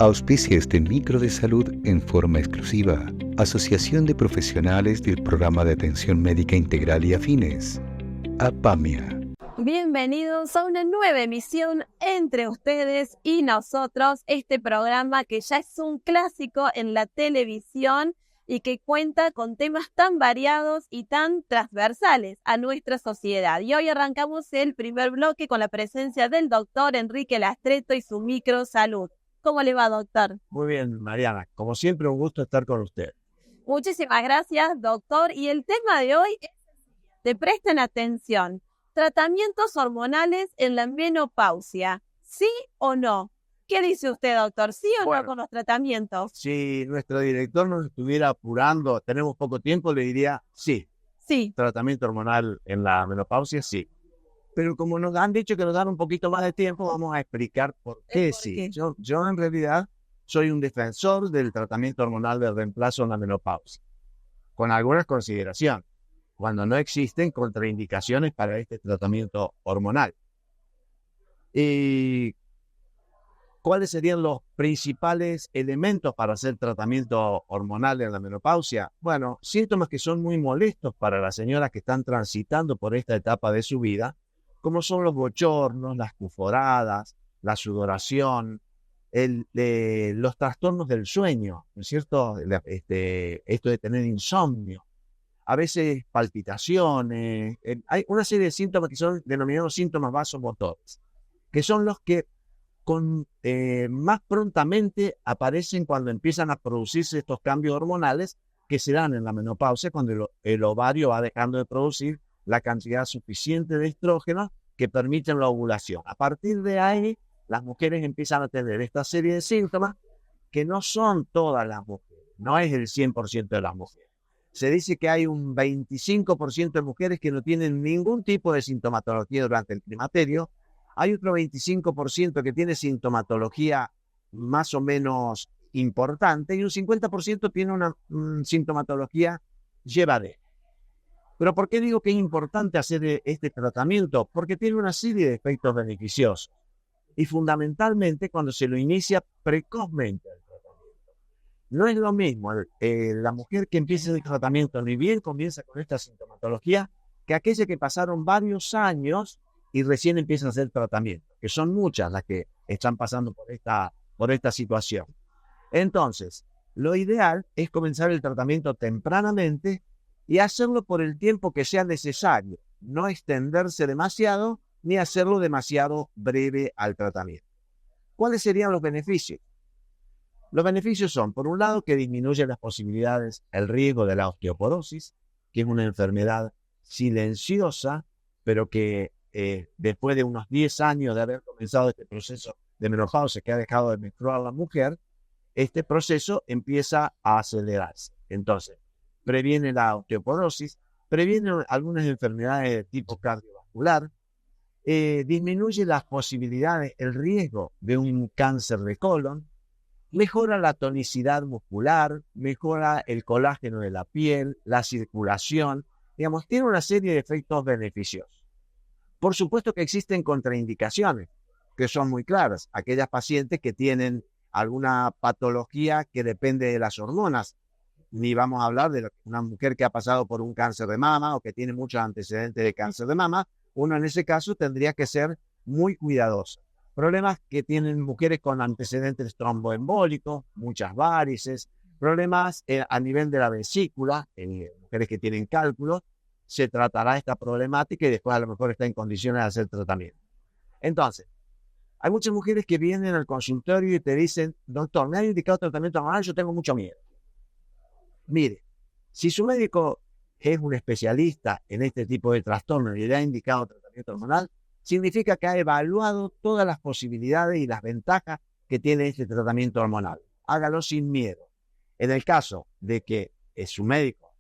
Auspicia este micro de salud en forma exclusiva. Asociación de Profesionales del Programa de Atención Médica Integral y Afines. APAMIA. Bienvenidos a una nueva emisión entre ustedes y nosotros. Este programa que ya es un clásico en la televisión y que cuenta con temas tan variados y tan transversales a nuestra sociedad. Y hoy arrancamos el primer bloque con la presencia del doctor Enrique Lastreto y su microsalud. ¿Cómo le va, doctor? Muy bien, Mariana. Como siempre, un gusto estar con usted. Muchísimas gracias, doctor. Y el tema de hoy es: te presten atención. Tratamientos hormonales en la menopausia. ¿Sí o no? ¿Qué dice usted, doctor? ¿Sí o no con los tratamientos? Si nuestro director nos estuviera apurando, tenemos poco tiempo, le diría sí. Sí. Tratamiento hormonal en la menopausia, sí. Pero como nos han dicho que nos dan un poquito más de tiempo, vamos a explicar por qué sí. Yo en realidad soy un defensor del tratamiento hormonal de reemplazo en la menopausia, con algunas consideraciones, cuando no existen contraindicaciones para este tratamiento hormonal. ¿Y cuáles serían los principales elementos para hacer tratamiento hormonal en la menopausia? Bueno, síntomas que son muy molestos para las señoras que están transitando por esta etapa de su vida, como son los bochornos, las cuforadas, la sudoración, los trastornos del sueño, ¿no es cierto? Esto de tener insomnio, a veces palpitaciones. Hay una serie de síntomas que son denominados síntomas vasomotores, que son los que más prontamente aparecen cuando empiezan a producirse estos cambios hormonales que se dan en la menopausia, cuando el ovario va dejando de producir la cantidad suficiente de estrógenos que permiten la ovulación. A partir de ahí, las mujeres empiezan a tener esta serie de síntomas que no son todas las mujeres, no es el 100% de las mujeres. Se dice que hay un 25% de mujeres que no tienen ningún tipo de sintomatología durante el climaterio. Hay otro 25% que tiene sintomatología más o menos importante y un 50% tiene una sintomatología llevadera. Pero ¿por qué digo que es importante hacer este tratamiento? Porque tiene una serie de efectos beneficiosos y fundamentalmente cuando se lo inicia precozmente el tratamiento. No es lo mismo la mujer que empieza el tratamiento ni bien comienza con esta sintomatología que aquella que pasaron varios años y recién empiezan a hacer tratamiento, que son muchas las que están pasando por esta situación. Entonces, lo ideal es comenzar el tratamiento tempranamente y hacerlo por el tiempo que sea necesario, no extenderse demasiado ni hacerlo demasiado breve al tratamiento. ¿Cuáles serían los beneficios? Los beneficios son, por un lado, que disminuye las posibilidades, el riesgo de la osteoporosis, que es una enfermedad silenciosa, pero que después de unos 10 años de haber comenzado este proceso de menopausia que ha dejado de menstruar la mujer, este proceso empieza a acelerarse. Entonces, previene la osteoporosis, previene algunas enfermedades de tipo cardiovascular, disminuye las posibilidades, el riesgo de un cáncer de colon, mejora la tonicidad muscular, mejora el colágeno de la piel, la circulación, digamos, tiene una serie de efectos beneficiosos. Por supuesto que existen contraindicaciones, que son muy claras. Aquellas pacientes que tienen alguna patología que depende de las hormonas, ni vamos a hablar de una mujer que ha pasado por un cáncer de mama o que tiene muchos antecedentes de cáncer de mama, uno en ese caso tendría que ser muy cuidadoso. Problemas que tienen mujeres con antecedentes tromboembólicos, muchas varices, problemas a nivel de la vesícula, mujeres que tienen cálculos, se tratará esta problemática y después a lo mejor está en condiciones de hacer tratamiento. Entonces, hay muchas mujeres que vienen al consultorio y te dicen: doctor, me han indicado tratamiento hormonal, yo tengo mucho miedo. Mire, si su médico es un especialista en este tipo de trastornos y le ha indicado tratamiento hormonal, significa que ha evaluado todas las posibilidades y las ventajas que tiene este tratamiento hormonal. Hágalo sin miedo. En el caso de que su médico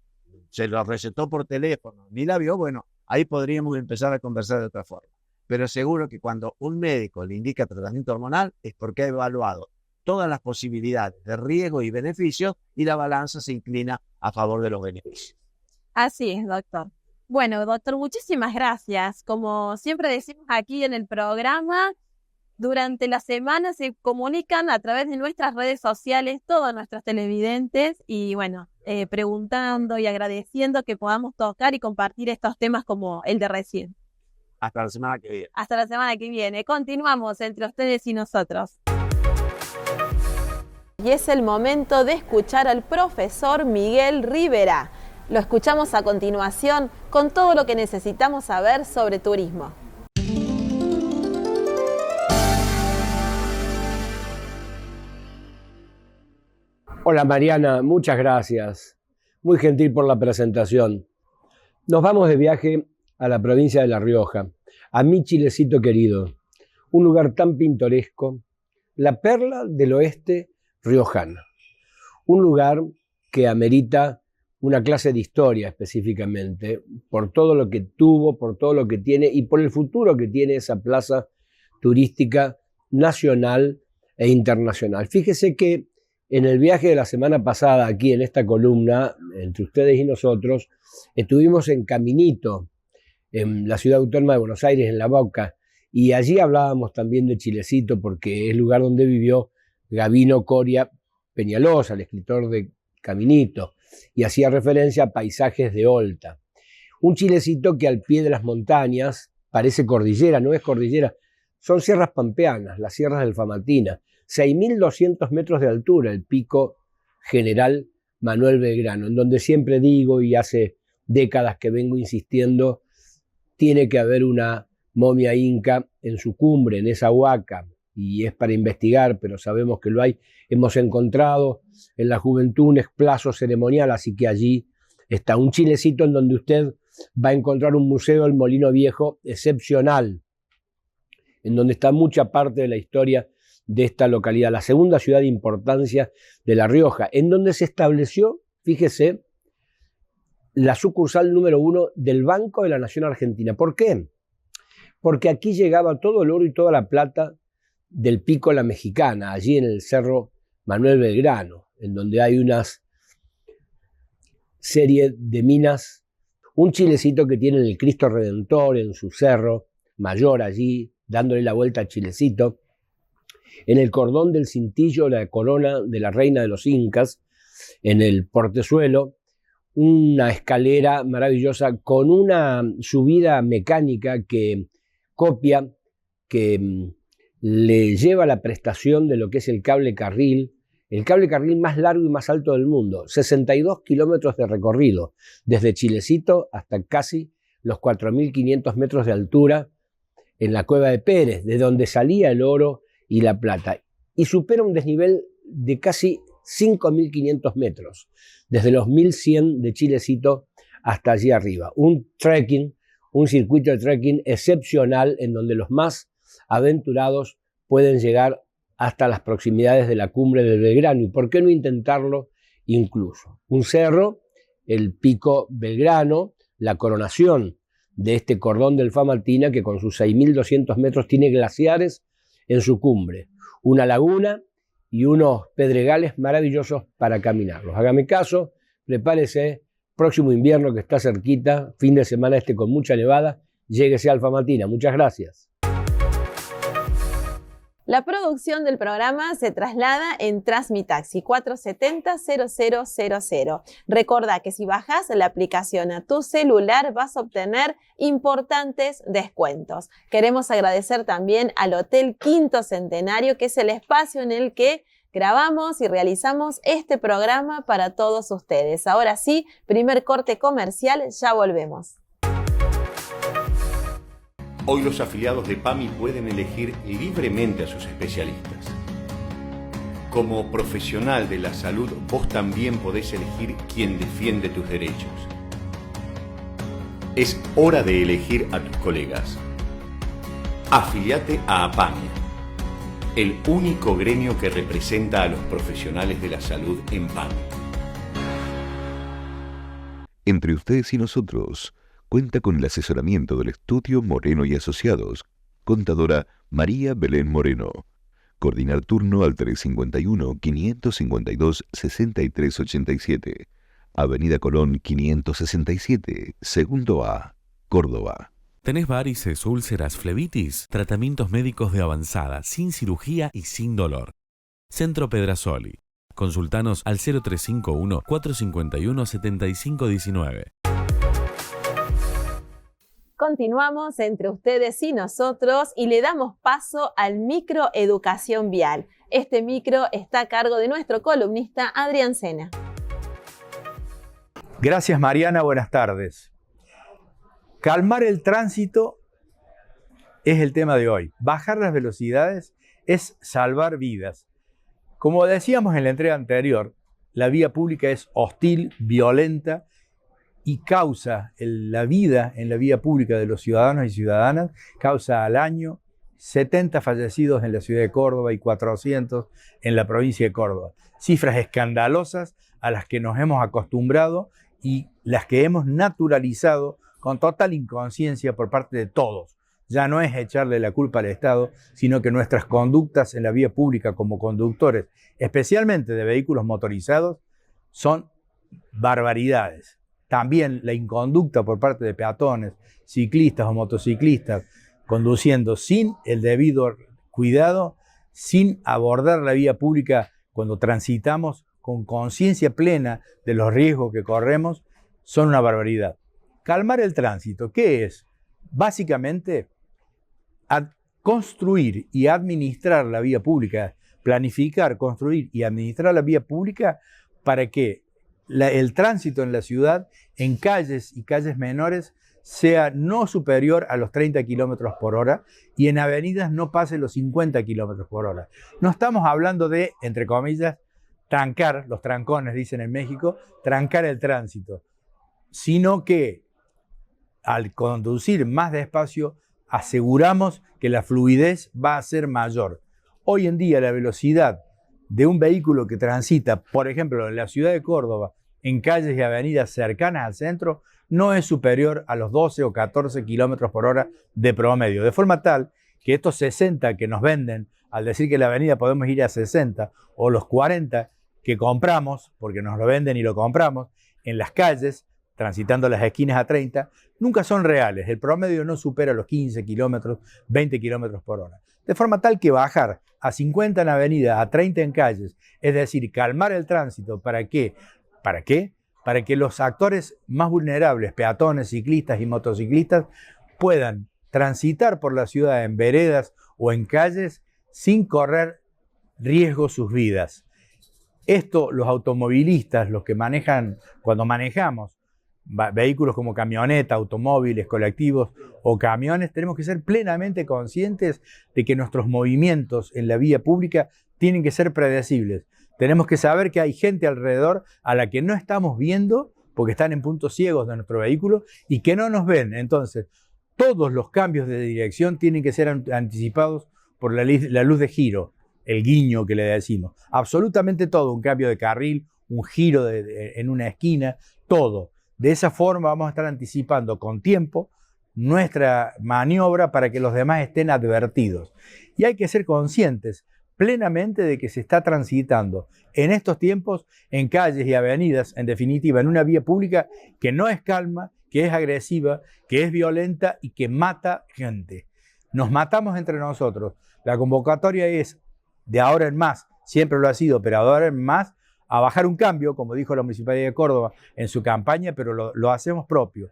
se lo recetó por teléfono ni la vio, bueno, ahí podríamos empezar a conversar de otra forma. Pero seguro que cuando un médico le indica tratamiento hormonal es porque ha evaluado todas las posibilidades de riesgo y beneficios y la balanza se inclina a favor de los beneficios. Así es, doctor. Bueno, doctor, muchísimas gracias. Como siempre decimos aquí en el programa, Durante la semana se comunican a través de nuestras redes sociales todos nuestros televidentes y bueno, preguntando y agradeciendo que podamos tocar y compartir estos temas como el de recién. Hasta la semana que viene. Hasta la semana que viene. Continuamos entre ustedes y nosotros. Y es el momento de escuchar al profesor Miguel Rivera. Lo escuchamos a continuación con todo lo que necesitamos saber sobre turismo. Hola Mariana, muchas gracias. Muy gentil por la presentación. Nos vamos de viaje a la provincia de La Rioja, a mi Chilecito querido, un lugar tan pintoresco, la perla del oeste riojano. Un lugar que amerita una clase de historia específicamente, por todo lo que tuvo, por todo lo que tiene y por el futuro que tiene esa plaza turística nacional e internacional. Fíjese que en el viaje de la semana pasada, aquí en esta columna, entre ustedes y nosotros, estuvimos en Caminito, en la ciudad autónoma de Buenos Aires, en La Boca, y allí hablábamos también de Chilecito, porque es el lugar donde vivió Gabino Coria Peñalosa, el escritor de Caminito, y hacía referencia a paisajes de Olta. Un Chilecito que al pie de las montañas parece cordillera, no es cordillera, son sierras pampeanas, las sierras del Famatina, 6.200 metros de altura, el pico General Manuel Belgrano, en donde siempre digo y hace décadas que vengo insistiendo, tiene que haber una momia inca en su cumbre, en esa huaca, y es para investigar, pero sabemos que lo hay. Hemos encontrado en la juventud un esplazo ceremonial, así que allí está un Chilecito en donde usted va a encontrar un museo del Molino Viejo excepcional, en donde está mucha parte de la historia de esta localidad, la segunda ciudad de importancia de La Rioja, en donde se estableció, fíjese, la sucursal número 1 del Banco de la Nación Argentina. ¿Por qué? Porque aquí llegaba todo el oro y toda la plata del Pico La Mexicana, allí en el Cerro Manuel Belgrano, en donde hay unas serie de minas, un Chilecito que tiene el Cristo Redentor en su cerro mayor allí, dándole la vuelta a Chilecito, en el cordón del cintillo, la corona de la reina de los incas, en el portezuelo, una escalera maravillosa con una subida mecánica que copia, que le lleva la prestación de lo que es el cable carril más largo y más alto del mundo, 62 kilómetros de recorrido, desde Chilecito hasta casi los 4.500 metros de altura en la cueva de Pérez, de donde salía el oro y la plata, y supera un desnivel de casi 5.500 metros, desde los 1.100 de Chilecito hasta allí arriba. Un trekking, un circuito de trekking excepcional en donde los más aventurados pueden llegar hasta las proximidades de la cumbre del Belgrano, y por qué no intentarlo incluso. Un cerro, el Pico Belgrano, la coronación de este cordón del Famatina, que con sus 6.200 metros tiene glaciares en su cumbre, una laguna y unos pedregales maravillosos para caminarlos. Hágame caso, prepárese, próximo invierno que está cerquita, fin de semana con mucha nevada, lléguese al Famatina. Muchas gracias. La producción del programa se traslada en Transmitaxi 470-0000. Recordá que si bajas la aplicación a tu celular vas a obtener importantes descuentos. Queremos agradecer también al Hotel Quinto Centenario, que es el espacio en el que grabamos y realizamos este programa para todos ustedes. Ahora sí, primer corte comercial, ya volvemos. Hoy los afiliados de PAMI pueden elegir libremente a sus especialistas. Como profesional de la salud, vos también podés elegir quién defiende tus derechos. Es hora de elegir a tus colegas. Afiliate a APAMI, el único gremio que representa a los profesionales de la salud en PAMI. Entre ustedes y nosotros, cuenta con el asesoramiento del Estudio Moreno y Asociados, contadora María Belén Moreno. Coordinar turno al 351-552-6387. Avenida Colón 567, Segundo A, Córdoba. ¿Tenés varices, úlceras, flebitis? Tratamientos médicos de avanzada, sin cirugía y sin dolor. Centro Pedrasoli. Consultanos al 0351 451 7519. Continuamos entre ustedes y nosotros y le damos paso al micro Educación Vial. Este micro está a cargo de nuestro columnista Adrián Sena. Gracias, Mariana, buenas tardes. Calmar el tránsito es el tema de hoy. Bajar las velocidades es salvar vidas. Como decíamos en la entrega anterior, la vía pública es hostil, violenta y causa la vida en la vía pública de los ciudadanos y ciudadanas, causa al año 70 fallecidos en la ciudad de Córdoba y 400 en la provincia de Córdoba. Cifras escandalosas a las que nos hemos acostumbrado y las que hemos naturalizado con total inconsciencia por parte de todos. Ya no es echarle la culpa al Estado, sino que nuestras conductas en la vía pública como conductores, especialmente de vehículos motorizados, son barbaridades. También la inconducta por parte de peatones, ciclistas o motociclistas, conduciendo sin el debido cuidado, sin abordar la vía pública cuando transitamos con conciencia plena de los riesgos que corremos, son una barbaridad. Calmar el tránsito, ¿qué es? Básicamente, construir y administrar la vía pública, planificar, construir y administrar la vía pública para que el tránsito en la ciudad, en calles y calles menores, sea no superior a los 30 kilómetros por hora y en avenidas no pase los 50 kilómetros por hora. No estamos hablando de, entre comillas, trancar, los trancones dicen en México, trancar el tránsito, sino que al conducir más despacio aseguramos que la fluidez va a ser mayor. Hoy en día la velocidad de un vehículo que transita, por ejemplo, en la ciudad de Córdoba, en calles y avenidas cercanas al centro, no es superior a los 12 o 14 kilómetros por hora de promedio. De forma tal que estos 60 que nos venden, al decir que en la avenida podemos ir a 60, o los 40 que compramos, porque nos lo venden y lo compramos, en las calles, transitando las esquinas a 30, nunca son reales. El promedio no supera los 15 kilómetros, 20 kilómetros por hora. De forma tal que bajar a 50 en avenida, a 30 en calles, es decir, calmar el tránsito, ¿para qué? ¿Para qué? Para que los actores más vulnerables, peatones, ciclistas y motociclistas, puedan transitar por la ciudad en veredas o en calles sin correr riesgo sus vidas. Esto los automovilistas, los que manejan, cuando manejamos vehículos como camioneta, automóviles, colectivos o camiones, tenemos que ser plenamente conscientes de que nuestros movimientos en la vía pública tienen que ser predecibles. Tenemos que saber que hay gente alrededor a la que no estamos viendo porque están en puntos ciegos de nuestro vehículo y que no nos ven. Entonces, todos los cambios de dirección tienen que ser anticipados por la luz de giro, el guiño que le decimos. Absolutamente todo, un cambio de carril, un giro en una esquina, todo. De esa forma vamos a estar anticipando con tiempo nuestra maniobra para que los demás estén advertidos. Y hay que ser conscientes plenamente de que se está transitando en estos tiempos en calles y avenidas, en definitiva, en una vía pública que no es calma, que es agresiva, que es violenta y que mata gente. Nos matamos entre nosotros. La convocatoria es, de ahora en más, siempre lo ha sido, pero ahora en más, a bajar un cambio, como dijo la Municipalidad de Córdoba en su campaña, pero lo hacemos propio.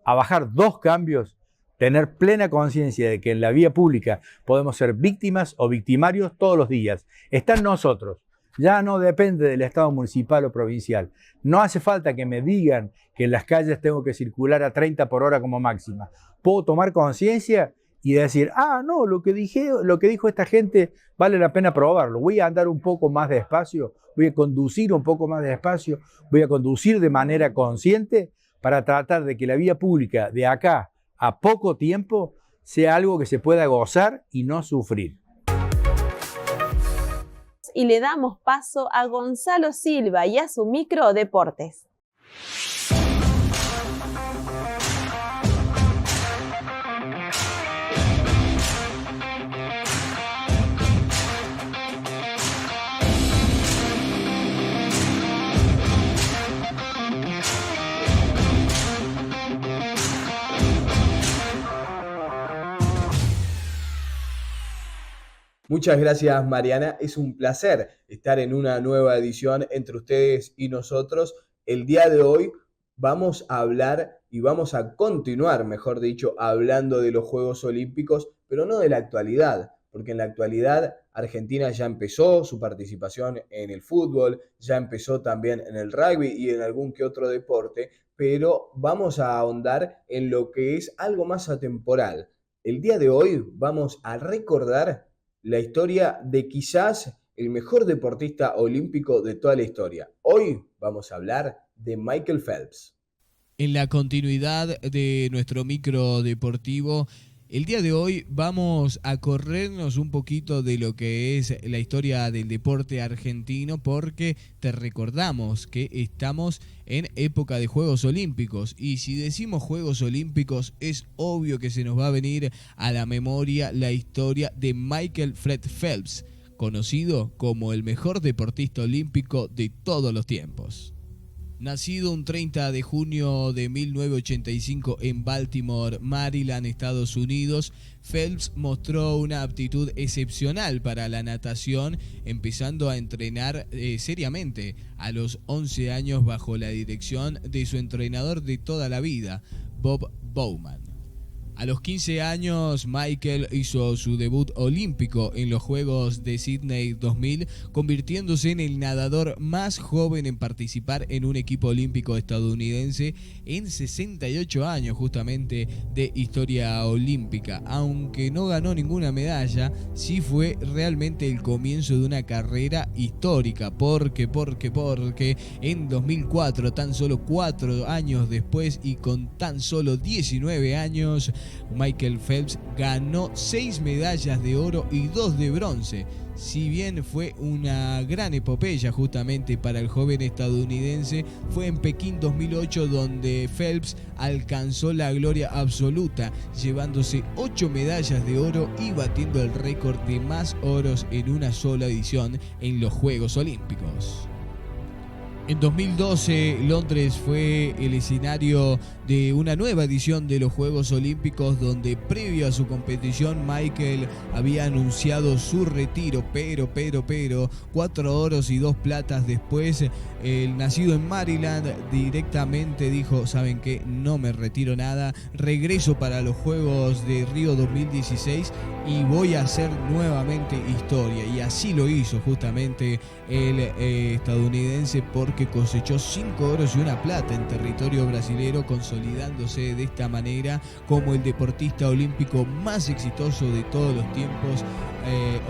A bajar 2 cambios, tener plena conciencia de que en la vía pública podemos ser víctimas o victimarios todos los días. Está en nosotros. Ya no depende del Estado municipal o provincial. No hace falta que me digan que en las calles tengo que circular a 30 por hora como máxima. Puedo tomar conciencia y decir, no, lo que dijo esta gente vale la pena probarlo. Voy a andar un poco más despacio, voy a conducir un poco más despacio, voy a conducir de manera consciente para tratar de que la vía pública de acá a poco tiempo sea algo que se pueda gozar y no sufrir. Y le damos paso a Gonzalo Silva y a su micro Deportes. Muchas gracias, Mariana. Es un placer estar en una nueva edición entre ustedes y nosotros. El día de hoy vamos a hablar y vamos a continuar, mejor dicho, hablando de los Juegos Olímpicos, pero no de la actualidad, porque en la actualidad Argentina ya empezó su participación en el fútbol, ya empezó también en el rugby y en algún que otro deporte, pero vamos a ahondar en lo que es algo más atemporal. El día de hoy vamos a recordar la historia de quizás el mejor deportista olímpico de toda la historia. Hoy vamos a hablar de Michael Phelps. En la continuidad de nuestro micro deportivo, el día de hoy vamos a corrernos un poquito de lo que es la historia del deporte argentino, porque te recordamos que estamos en época de Juegos Olímpicos, y si decimos Juegos Olímpicos es obvio que se nos va a venir a la memoria la historia de Michael Fred Phelps, conocido como el mejor deportista olímpico de todos los tiempos. Nacido un 30 de junio de 1985 en Baltimore, Maryland, Estados Unidos, Phelps mostró una aptitud excepcional para la natación, empezando a entrenar seriamente a los 11 años bajo la dirección de su entrenador de toda la vida, Bob Bowman. A los 15 años, Michael hizo su debut olímpico en los Juegos de Sydney 2000, convirtiéndose en el nadador más joven en participar en un equipo olímpico estadounidense en 68 años justamente de historia olímpica. Aunque no ganó ninguna medalla, sí fue realmente el comienzo de una carrera histórica, porque en 2004, tan solo 4 años después y con tan solo 19 años, Michael Phelps ganó 6 medallas de oro y 2 de bronce. Si bien fue una gran epopeya justamente para el joven estadounidense, fue en Pekín 2008 donde Phelps alcanzó la gloria absoluta, llevándose 8 medallas de oro y batiendo el récord de más oros en una sola edición en los Juegos Olímpicos. En 2012, Londres fue el escenario de una nueva edición de los Juegos Olímpicos, donde previo a su competición Michael había anunciado su retiro, pero 4 oros y 2 platas después, el nacido en Maryland directamente dijo: ¿saben qué? No me retiro nada, regreso para los Juegos de Río 2016 y voy a hacer nuevamente historia. Y así lo hizo justamente el estadounidense, porque cosechó 5 oros y 1 plata en territorio brasilero, consolidándose de esta manera como el deportista olímpico más exitoso de todos los tiempos,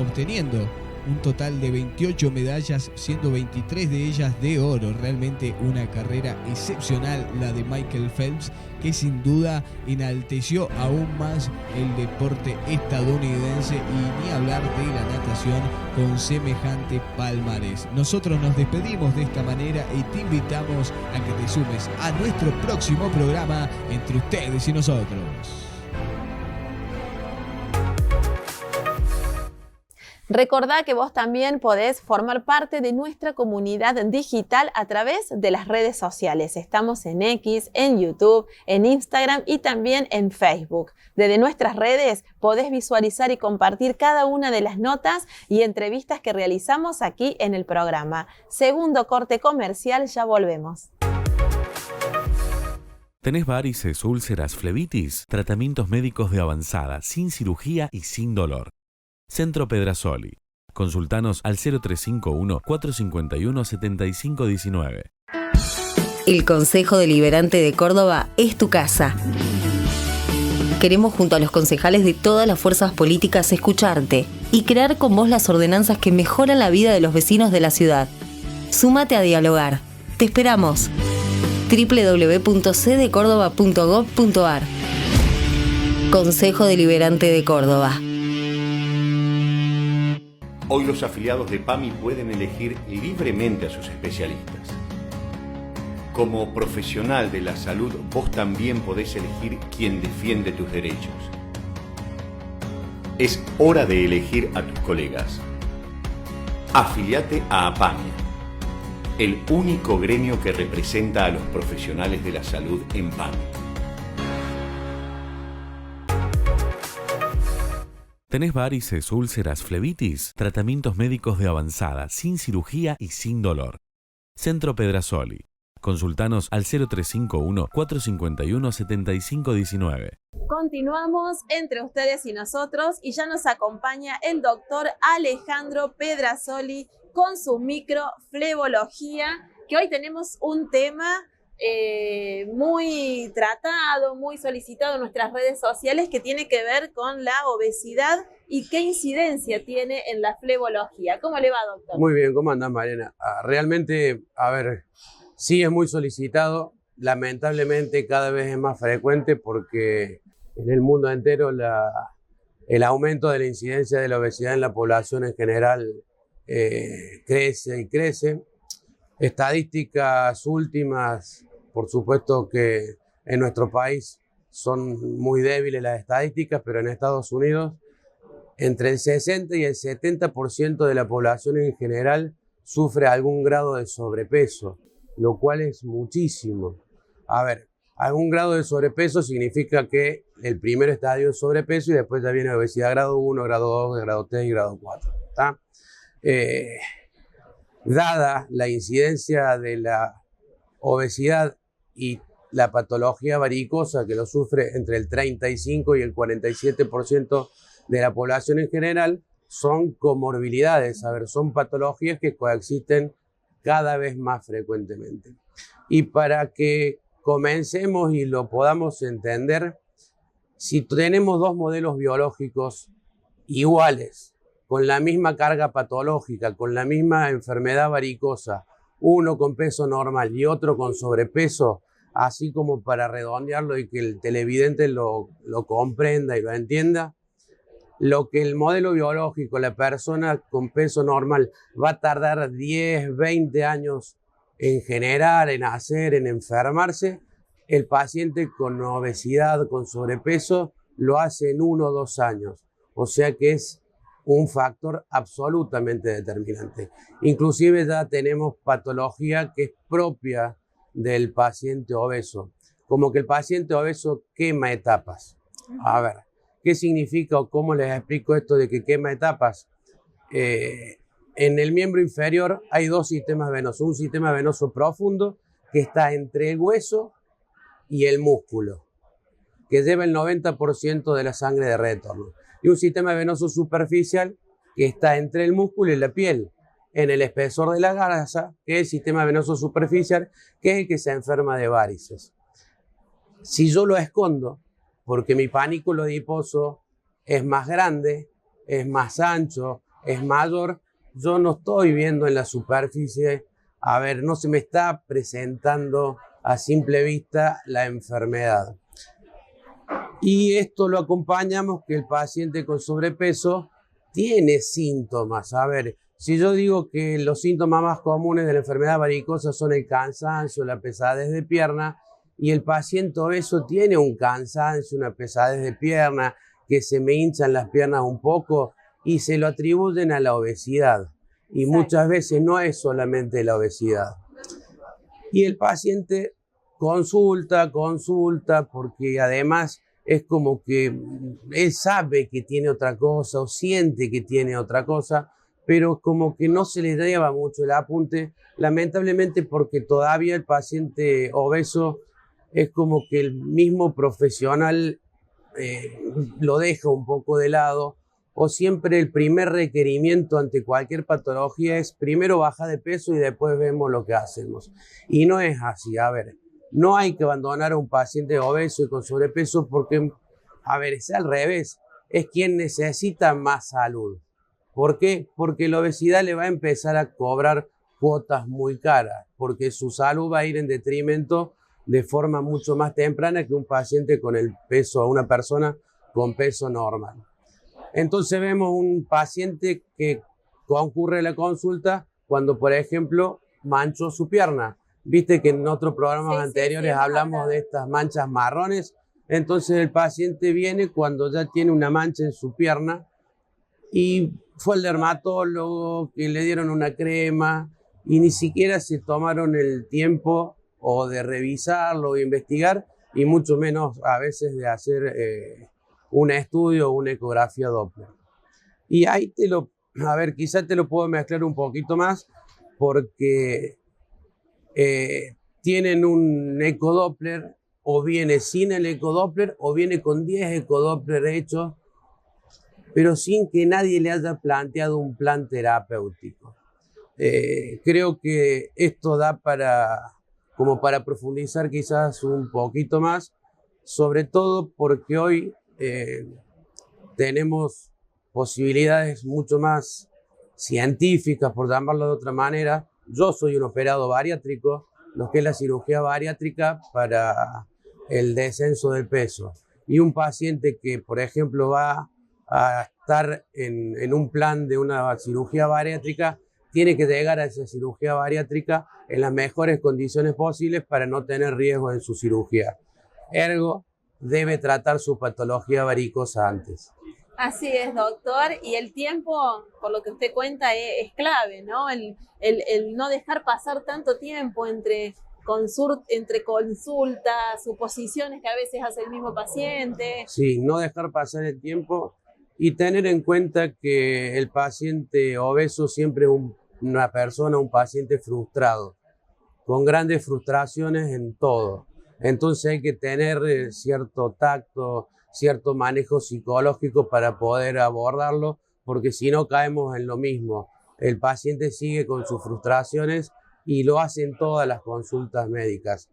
obteniendo un total de 28 medallas, siendo 23 de ellas de oro. Realmente una carrera excepcional la de Michael Phelps, que sin duda enalteció aún más el deporte estadounidense, y ni hablar de la natación con semejante palmarés. Nosotros nos despedimos de esta manera y te invitamos a que te sumes a nuestro próximo programa Entre Ustedes y Nosotros. Recordá que vos también podés formar parte de nuestra comunidad digital a través de las redes sociales. Estamos en X, en YouTube, en Instagram y también en Facebook. Desde nuestras redes podés visualizar y compartir cada una de las notas y entrevistas que realizamos aquí en el programa. Segundo corte comercial, ya volvemos. ¿Tenés varices, úlceras, flebitis? Tratamientos médicos de avanzada, sin cirugía y sin dolor. Centro Pedrasoli. Consultanos al 0351-451-7519. El Consejo Deliberante de Córdoba es tu casa. Queremos, junto a los concejales de todas las fuerzas políticas, escucharte y crear con vos las ordenanzas que mejoran la vida de los vecinos de la ciudad. Súmate a dialogar. Te esperamos. www.cdecórdoba.gov.ar. Consejo Deliberante de Córdoba. Hoy los afiliados de PAMI pueden elegir libremente a sus especialistas. Como profesional de la salud, vos también podés elegir quién defiende tus derechos. Es hora de elegir a tus colegas. Afiliate a APAMI, el único gremio que representa a los profesionales de la salud en PAMI. ¿Tenés varices, úlceras, flebitis? Tratamientos médicos de avanzada, sin cirugía y sin dolor. Centro Pedrasoli. Consultanos al 0351-451-7519. Continuamos entre ustedes y nosotros y ya nos acompaña el doctor Alejandro Pedrasoli con su microflebología, que hoy tenemos un tema muy tratado, muy solicitado en nuestras redes sociales, que tiene que ver con la obesidad y qué incidencia tiene en la flebología. ¿Cómo le va, doctor? Muy bien, ¿cómo andás, Mariana? Realmente, sí es muy solicitado, lamentablemente cada vez es más frecuente porque en el mundo entero el aumento de la incidencia de la obesidad en la población en general crece y crece. Estadísticas últimas, por supuesto que en nuestro país son muy débiles las estadísticas, pero en Estados Unidos entre el 60 y el 70% de la población en general sufre algún grado de sobrepeso, lo cual es muchísimo. Algún grado de sobrepeso significa que el primer estadio es sobrepeso y después ya viene obesidad grado 1, grado 2, grado 3 y grado 4. ¿Está? Dada la incidencia de la obesidad y la patología varicosa, que lo sufre entre el 35 y el 47% de la población en general, son comorbilidades, son patologías que coexisten cada vez más frecuentemente. Y para que comencemos y lo podamos entender, si tenemos dos modelos biológicos iguales, con la misma carga patológica, con la misma enfermedad varicosa, uno con peso normal y otro con sobrepeso, así como para redondearlo y que el televidente lo comprenda y lo entienda, lo que el modelo biológico, la persona con peso normal, va a tardar 10, 20 años en generar, en hacer, en enfermarse, el paciente con obesidad, con sobrepeso, lo hace en 1 o 2 años. O sea que es un factor absolutamente determinante. Inclusive ya tenemos patología que es propia del paciente obeso, como que el paciente obeso quema etapas. ¿Qué significa o cómo les explico esto de que quema etapas? En el miembro inferior hay dos sistemas venosos. Un sistema venoso profundo que está entre el hueso y el músculo, que lleva el 90% de la sangre de retorno. Y un sistema venoso superficial que está entre el músculo y la piel, en el espesor de la grasa, que es el sistema venoso superficial, que es el que se enferma de varices. Si yo lo escondo, porque mi panículo adiposo es más grande, es más ancho, es mayor, yo no estoy viendo en la superficie, no se me está presentando a simple vista la enfermedad. Y esto lo acompañamos que el paciente con sobrepeso tiene síntomas. Si yo digo que los síntomas más comunes de la enfermedad varicosa son el cansancio, la pesadez de pierna, y el paciente obeso tiene un cansancio, una pesadez de pierna, que se me hinchan las piernas un poco y se lo atribuyen a la obesidad. Y muchas veces no es solamente la obesidad. Y el paciente consulta, porque además es como que él sabe que tiene otra cosa o siente que tiene otra cosa, pero como que no se le lleva mucho el apunte, lamentablemente porque todavía el paciente obeso es como que el mismo profesional lo deja un poco de lado, o siempre el primer requerimiento ante cualquier patología es primero bajar de peso y después vemos lo que hacemos. Y no es así. No hay que abandonar a un paciente obeso y con sobrepeso porque, es al revés, es quien necesita más salud. ¿Por qué? Porque la obesidad le va a empezar a cobrar cuotas muy caras, porque su salud va a ir en detrimento de forma mucho más temprana que un paciente con el peso, o una persona con peso normal. Entonces vemos un paciente que concurre a la consulta cuando, por ejemplo, manchó su pierna. Viste que en otros programas anteriores hablamos de estas manchas marrones. Entonces el paciente viene cuando ya tiene una mancha en su pierna y fue al dermatólogo, que le dieron una crema y ni siquiera se tomaron el tiempo o de revisarlo, de investigar, y mucho menos a veces de hacer un estudio o una ecografía Doppler. Y ahí quizá te lo puedo mezclar un poquito más porque tienen un ecodoppler, o viene sin el ecodoppler o viene con 10 ecodoppler hechos, pero sin que nadie le haya planteado un plan terapéutico. Creo que esto da como para profundizar quizás un poquito más, sobre todo porque hoy tenemos posibilidades mucho más científicas, por llamarlo de otra manera. Yo soy un operado bariátrico, lo que es la cirugía bariátrica para el descenso del peso. Y un paciente que, por ejemplo, va a estar en un plan de una cirugía bariátrica, tiene que llegar a esa cirugía bariátrica en las mejores condiciones posibles para no tener riesgo en su cirugía. Ergo, debe tratar su patología varicosa antes. Así es, doctor, y el tiempo, por lo que usted cuenta, es clave, ¿no? El no dejar pasar tanto tiempo entre consultas, suposiciones que a veces hace el mismo paciente. Sí, no dejar pasar el tiempo y tener en cuenta que el paciente obeso siempre es un paciente frustrado, con grandes frustraciones en todo. Entonces hay que tener cierto tacto, cierto manejo psicológico para poder abordarlo, porque si no caemos en lo mismo. El paciente sigue con sus frustraciones y lo hace en todas las consultas médicas.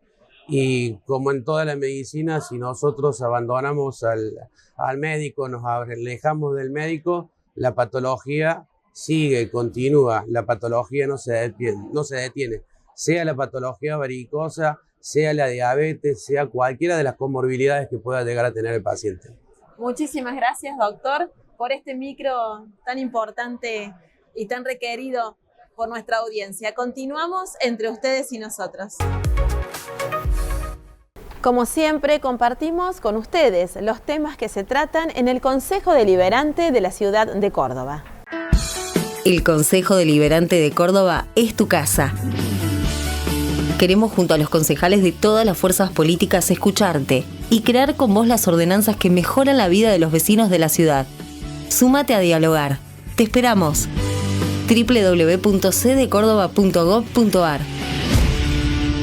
Y como en toda la medicina, si nosotros abandonamos al médico, nos alejamos del médico, la patología sigue, continúa. La patología no se detiene. Sea la patología varicosa, sea la diabetes, sea cualquiera de las comorbilidades que pueda llegar a tener el paciente. Muchísimas gracias, doctor, por este micro tan importante y tan requerido por nuestra audiencia. Continuamos entre ustedes y nosotros. Como siempre, compartimos con ustedes los temas que se tratan en el Consejo Deliberante de la ciudad de Córdoba. El Consejo Deliberante de Córdoba es tu casa. Queremos, junto a los concejales de todas las fuerzas políticas, escucharte y crear con vos las ordenanzas que mejoran la vida de los vecinos de la ciudad. Súmate a dialogar. Te esperamos. www.cdecórdoba.gov.ar.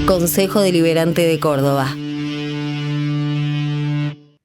Consejo Deliberante de Córdoba.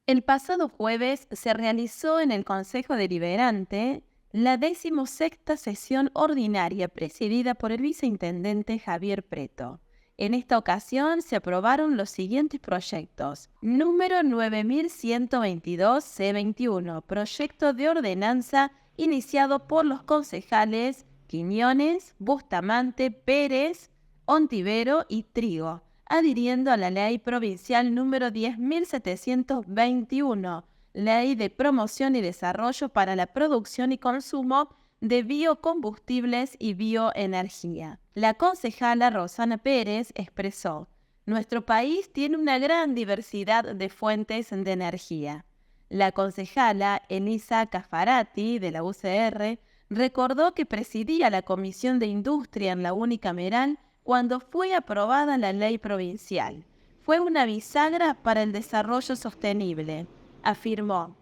El pasado jueves se realizó en el Consejo Deliberante la 16ª sesión ordinaria presidida por el viceintendente Javier Preto. En esta ocasión se aprobaron los siguientes proyectos. Número 9122C21, proyecto de ordenanza iniciado por los concejales Quiñones, Bustamante, Pérez, Ontivero y Trigo, adhiriendo a la ley provincial número 10.721, Ley de Promoción y Desarrollo para la Producción y Consumo de Biocombustibles y Bioenergía. La concejala Rosana Pérez expresó: nuestro país tiene una gran diversidad de fuentes de energía. La concejala Elisa Cafarati, de la UCR, recordó que presidía la Comisión de Industria en la unicameral cuando fue aprobada la ley provincial. Fue una bisagra para el desarrollo sostenible, afirmó.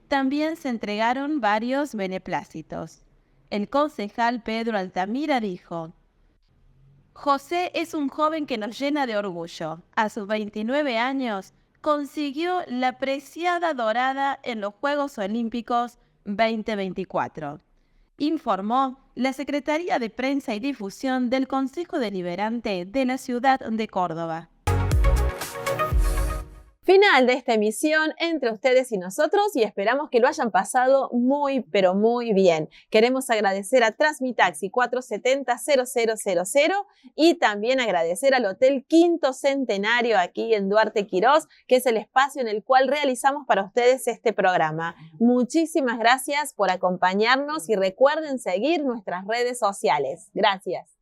También se entregaron varios beneplácitos. El concejal Pedro Altamira dijo: José es un joven que nos llena de orgullo. A sus 29 años consiguió la preciada dorada en los Juegos Olímpicos 2024. Informó la Secretaría de Prensa y Difusión del Consejo Deliberante de la ciudad de Córdoba. Final de esta emisión entre ustedes y nosotros y esperamos que lo hayan pasado muy, pero muy bien. Queremos agradecer a Transmitaxi 470-0000 y también agradecer al Hotel Quinto Centenario aquí en Duarte Quirós, que es el espacio en el cual realizamos para ustedes este programa. Muchísimas gracias por acompañarnos y recuerden seguir nuestras redes sociales. Gracias.